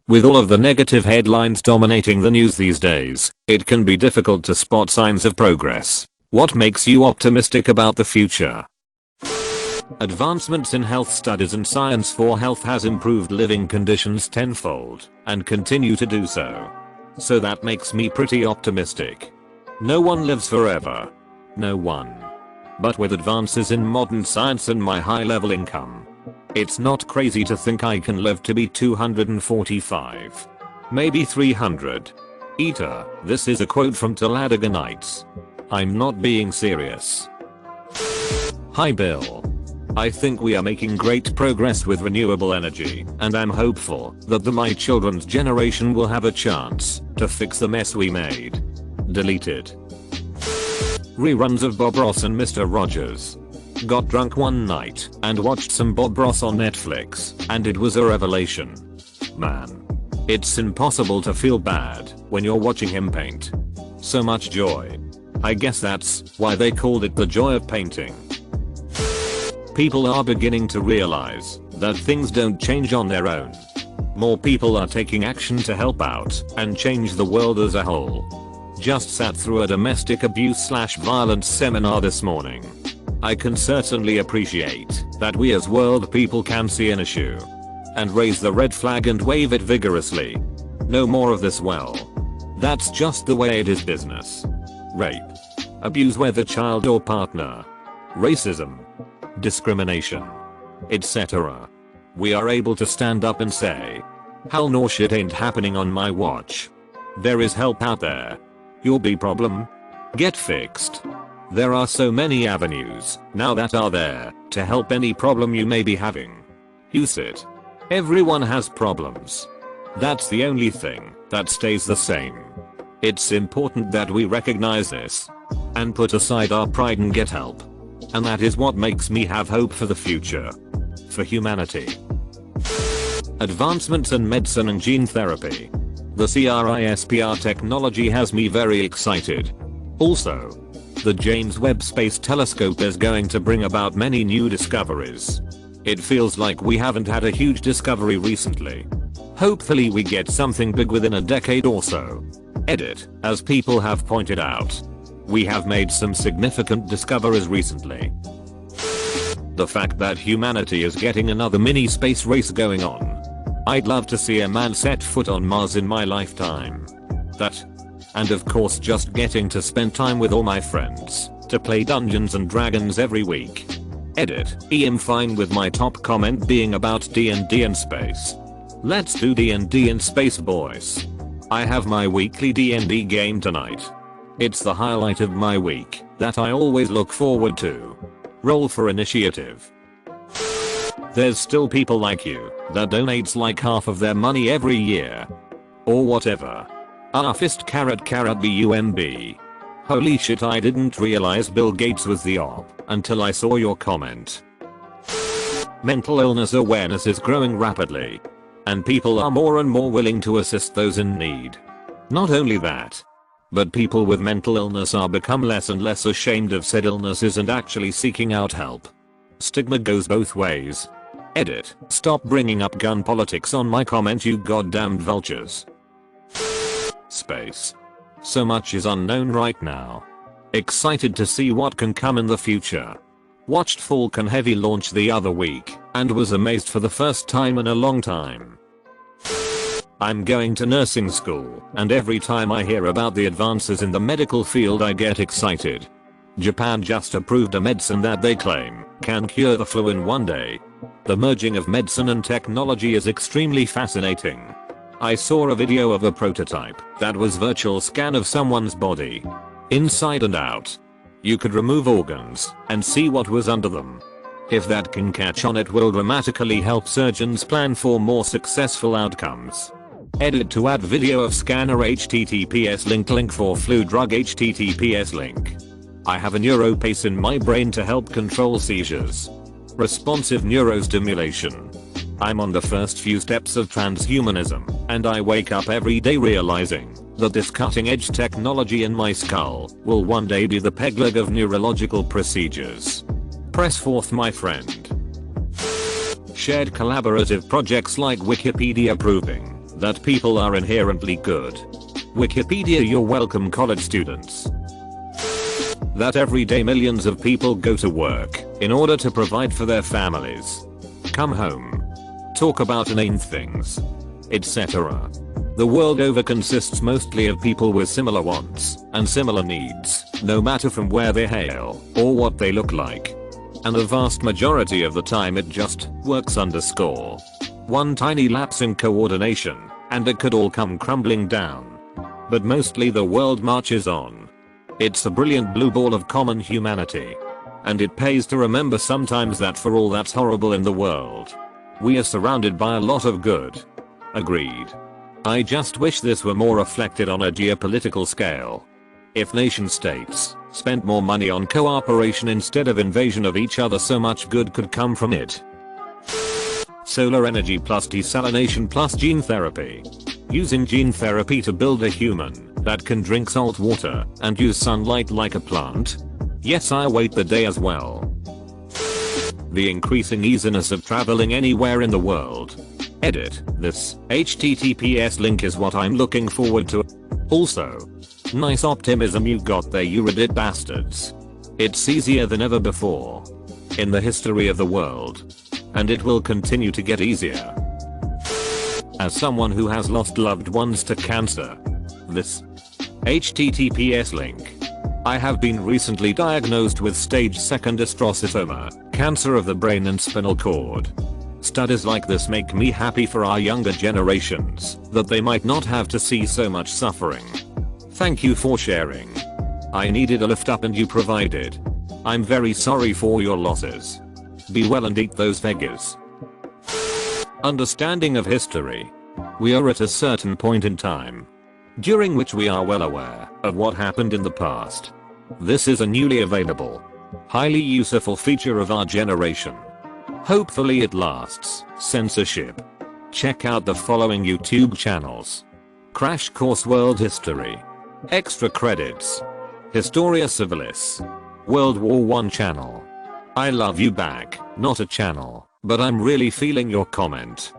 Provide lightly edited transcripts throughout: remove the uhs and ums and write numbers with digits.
With all of the negative headlines dominating the news these days, it can be difficult to spot signs of progress. What makes you optimistic about the future? Advancements in health studies and science for health has improved living conditions tenfold, and continue to do so. So that makes me pretty optimistic. No one lives forever. No one. But with advances in modern science and my high-level income, it's not crazy to think I can live to be 245. Maybe 300. Eater, this is a quote from Talladega Nights. I'm not being serious. Hi Bill. I think we are making great progress with renewable energy, and I'm hopeful that my children's generation will have a chance to fix the mess we made. Deleted. Reruns of Bob Ross and Mr. Rogers. Got drunk one night and watched some Bob Ross on Netflix, and it was a revelation. Man. It's impossible to feel bad when you're watching him paint. So much joy. I guess that's why they called it the joy of painting. People are beginning to realize that things don't change on their own. More people are taking action to help out and change the world as a whole. Just sat through a domestic abuse/violence seminar this morning. I can certainly appreciate that we as world people can see an issue and raise the red flag and wave it vigorously. No more of this, well, that's just the way it is business. Rape. Abuse, whether child or partner. Racism. Discrimination. Etc. We are able to stand up and say, hell no, shit ain't happening on my watch. There is help out there. Your big problem? Get fixed. There are so many avenues now that are there to help any problem you may be having. Use it. Everyone has problems. That's the only thing that stays the same. It's important that we recognize this and put aside our pride and get help. And that is what makes me have hope for the future. For humanity. Advancements in medicine and gene therapy. The CRISPR technology has me very excited. Also, the James Webb Space Telescope is going to bring about many new discoveries. It feels like we haven't had a huge discovery recently. Hopefully we get something big within a decade or so. Edit, as people have pointed out, we have made some significant discoveries recently. The fact that humanity is getting another mini space race going on. I'd love to see a man set foot on Mars in my lifetime. That, and of course just getting to spend time with all my friends to play Dungeons and Dragons every week. Edit, I'm fine with my top comment being about D&D in space. Let's do D&D in space, boys. I have my weekly D&D game tonight. It's the highlight of my week that I always look forward to. Roll for initiative. There's still people like you that donates like half of their money every year. Or whatever. Fist carrot BUMB. Holy shit, I didn't realize Bill Gates was the op until I saw your comment. Mental illness awareness is growing rapidly. And people are more and more willing to assist those in need. Not only that, but people with mental illness are become less and less ashamed of said illnesses and actually seeking out help. Stigma goes both ways. Edit, stop bringing up gun politics on my comment, you goddamned vultures. Space. So much is unknown right now. Excited to see what can come in the future. Watched Falcon Heavy launch the other week and was amazed for the first time in a long time. I'm going to nursing school, and every time I hear about the advances in the medical field I get excited. Japan just approved a medicine that they claim can cure the flu in one day. The merging of medicine and technology is extremely fascinating. I saw a video of a prototype that was virtual scan of someone's body. Inside and out. You could remove organs and see what was under them. If that can catch on, it will dramatically help surgeons plan for more successful outcomes. Edit to add video of scanner https link for flu drug https link. I have a neuropace in my brain to help control seizures. Responsive neurostimulation. I'm on the first few steps of transhumanism, and I wake up every day realizing that this cutting edge technology in my skull will one day be the peg leg of neurological procedures. Press forth, my friend. Shared collaborative projects like Wikipedia proving that people are inherently good. Wikipedia, you're welcome, college students. That every day millions of people go to work in order to provide for their families, come home, talk about inane things, etc. The world over consists mostly of people with similar wants and similar needs, no matter from where they hail or what they look like. And the vast majority of the time it just works underscore. One tiny lapse in coordination and it could all come crumbling down. But mostly the world marches on. It's a brilliant blue ball of common humanity. And it pays to remember sometimes that for all that's horrible in the world, we are surrounded by a lot of good. Agreed. I just wish this were more reflected on a geopolitical scale. If nation states spent more money on cooperation instead of invasion of each other, so much good could come from it. Solar energy plus desalination plus gene therapy. Using gene therapy to build a human that can drink salt water and use sunlight like a plant? Yes, I wait the day as well. The increasing easiness of traveling anywhere in the world. Edit. This HTTPS link is what I'm looking forward to. Also, nice optimism you got there, you Reddit bastards. It's easier than ever before in the history of the world. And it will continue to get easier. As someone who has lost loved ones to cancer, this HTTPS link. I have been recently diagnosed with stage 2 astrocytoma, cancer of the brain and spinal cord. Studies like this make me happy for our younger generations, that they might not have to see so much suffering. Thank you for sharing. I needed a lift up and you provided. I'm very sorry for your losses. Be well and eat those veggies. Understanding of history. We are at a certain point in time during which we are well aware of what happened in the past. This is a newly available, highly useful feature of our generation. Hopefully it lasts. Censorship. Check out the following YouTube channels: Crash Course World History, Extra Credits, Historia Civilis, World War I channel. I love you back, not a channel, but I'm really feeling your comment.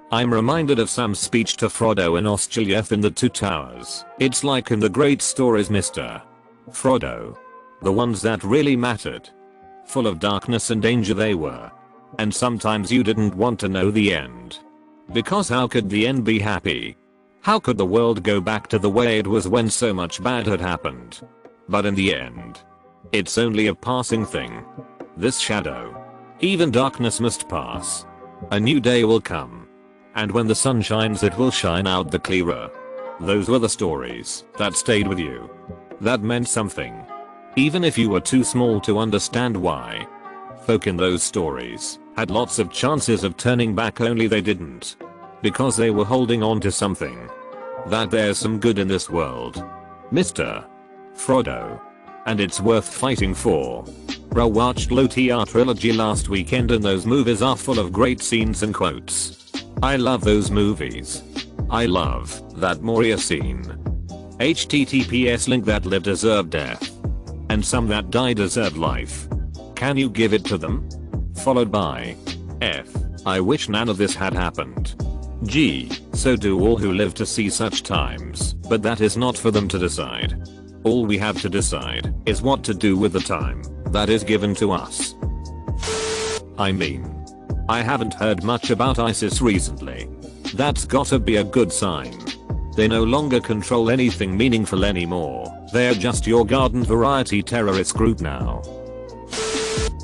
I'm reminded of Sam's speech to Frodo in Osgiliath in the Two Towers. It's like in the great stories, Mr. Frodo. The ones that really mattered. Full of darkness and danger they were. And sometimes you didn't want to know the end. Because how could the end be happy? How could the world go back to the way it was when so much bad had happened? But in the end, it's only a passing thing. This shadow. Even darkness must pass. A new day will come. And when the sun shines, it will shine out the clearer. Those were the stories that stayed with you. That meant something. Even if you were too small to understand why. Folk in those stories had lots of chances of turning back, only they didn't. Because they were holding on to something. That there's some good in this world. Mr. Frodo. And it's worth fighting for. Bro watched LOTR trilogy last weekend and those movies are full of great scenes and quotes. I love those movies. I love that Moria scene. HTTPS link that lived deserved death. And some that died deserved life. Can you give it to them? Followed by F. I wish none of this had happened. G. So do all who live to see such times, but that is not for them to decide. All we have to decide is what to do with the time that is given to us. I mean, I haven't heard much about ISIS recently. That's gotta be a good sign. They no longer control anything meaningful anymore. They're just your garden variety terrorist group now.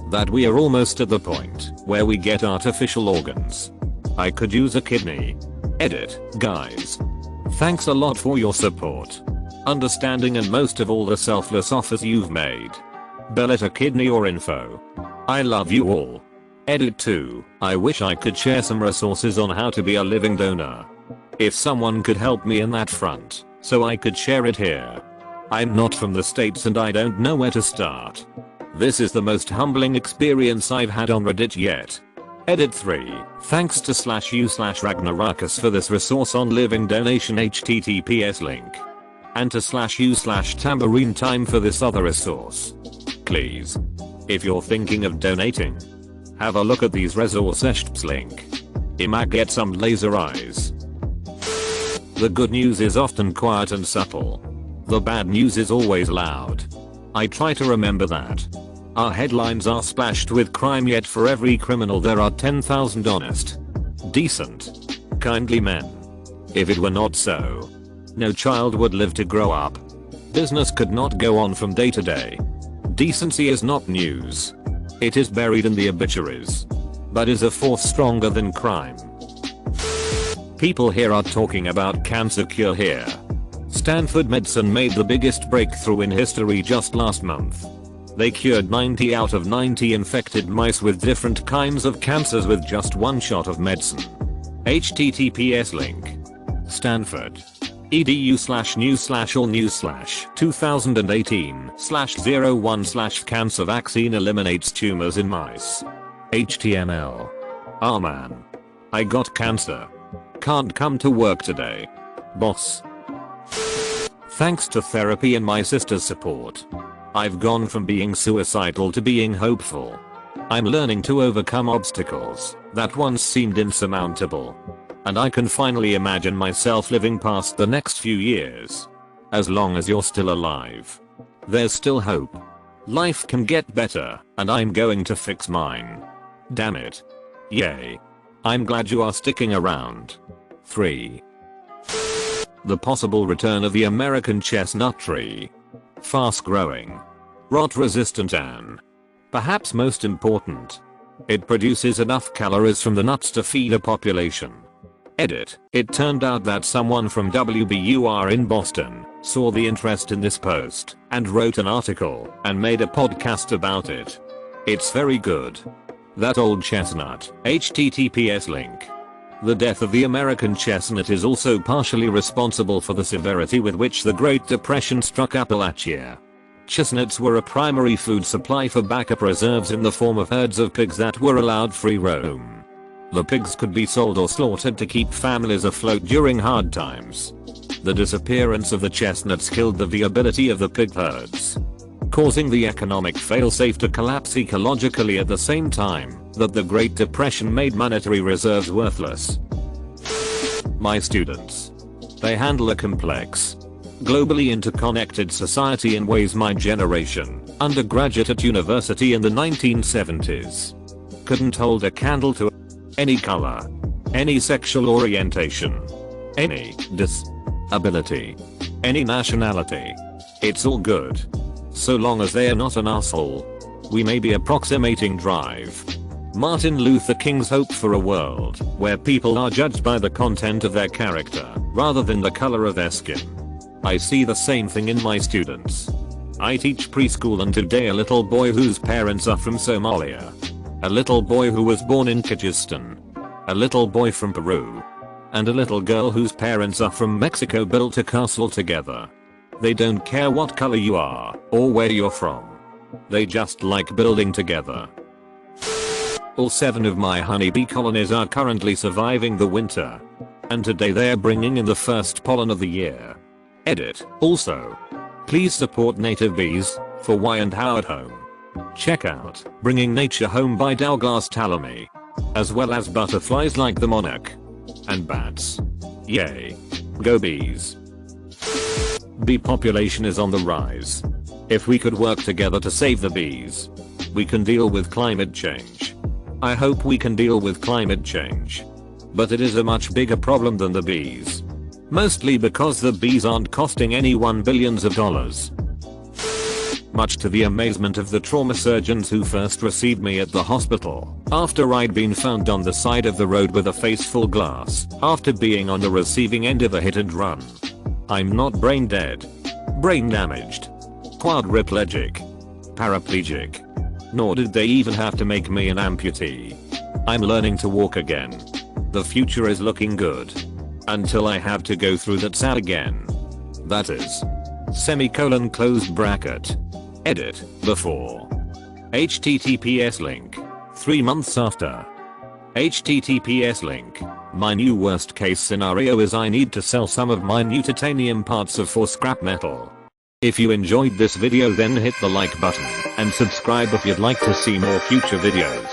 That we are almost at the point where we get artificial organs. I could use a kidney. Edit, guys. Thanks a lot for your support, understanding, and most of all the selfless offers you've made. Belletta kidney or info. I love you all. Edit 2. I wish I could share some resources on how to be a living donor. If someone could help me in that front, so I could share it here. I'm not from the States and I don't know where to start. This is the most humbling experience I've had on Reddit yet. Edit 3. Thanks to /u/Ragnaracus for this resource on living donation https link. And to /u/Tambourine Time for this other resource. Please, if you're thinking of donating, have a look at these resources link. I might get some laser eyes. The good news is often quiet and subtle. The bad news is always loud. I try to remember that. Our headlines are splashed with crime, yet for every criminal there are 10,000 honest, decent, kindly men. If it were not so, no child would live to grow up. Business could not go on from day to day. Decency is not news. It is buried in the obituaries, but is a force stronger than crime. People here are talking about cancer cure here. Stanford Medicine made the biggest breakthrough in history just last month. They cured 90 out of 90 infected mice with different kinds of cancers with just one shot of medicine. https link. Stanford. edu/news/all news/2018/01/cancer vaccine eliminates tumors in mice. HTML. Ah man. I got cancer. Can't come to work today. Boss. Thanks to therapy and my sister's support, I've gone from being suicidal to being hopeful. I'm learning to overcome obstacles that once seemed insurmountable. And I can finally imagine myself living past the next few years. As long as you're still alive, there's still hope. Life can get better, and I'm going to fix mine. Damn it. Yay. I'm glad you are sticking around. 3. The possible return of the American chestnut tree. Fast growing, rot resistant, and perhaps most important, it produces enough calories from the nuts to feed a population. Edit. It turned out that someone from WBUR in Boston saw the interest in this post and wrote an article and made a podcast about it. It's very good. That old chestnut. https link. The death of the American chestnut is also partially responsible for the severity with which the Great Depression struck Appalachia. Chestnuts were a primary food supply for backup reserves in the form of herds of pigs that were allowed free roam. The pigs could be sold or slaughtered to keep families afloat during hard times. The disappearance of the chestnuts killed the viability of the pig herds, causing the economic failsafe to collapse ecologically at the same time that the Great Depression made monetary reserves worthless. My students. They handle a complex, globally interconnected society in ways my generation, undergraduate at university in the 1970s, couldn't hold a candle to. Any color, any sexual orientation, any disability, any nationality. It's all good. So long as they are not an asshole. We may be approximating Drive. Martin Luther King's hope for a world where people are judged by the content of their character rather than the color of their skin. I see the same thing in my students. I teach preschool, and today a little boy whose parents are from Somalia, a little boy who was born in Kyrgyzstan, a little boy from Peru, and a little girl whose parents are from Mexico built a castle together. They don't care what color you are or where you're from. They just like building together. All 7 of my honeybee colonies are currently surviving the winter, and today they're bringing in the first pollen of the year. Edit. Also, please support native bees for why and how at home. Check out Bringing Nature Home by Douglas Tallamy, as well as butterflies like the monarch and bats. Yay. Go bees. Bee population is on the rise. If we could work together to save the bees, we can deal with climate change. I hope we can deal with climate change. But it is a much bigger problem than the bees. Mostly because the bees aren't costing anyone billions of dollars. Much to the amazement of the trauma surgeons who first received me at the hospital, after I'd been found on the side of the road with a face full glass, after being on the receiving end of a hit and run. I'm not brain dead, brain damaged, quadriplegic, paraplegic, nor did they even have to make me an amputee. I'm learning to walk again. The future is looking good. Until I have to go through that sad again. That is. Semicolon closed bracket. Edit. Before. https link. 3 months after. https link. My new worst case scenario is I need to sell some of my new titanium parts for scrap metal. If you enjoyed this video, then hit the like button and subscribe if you'd like to see more future videos.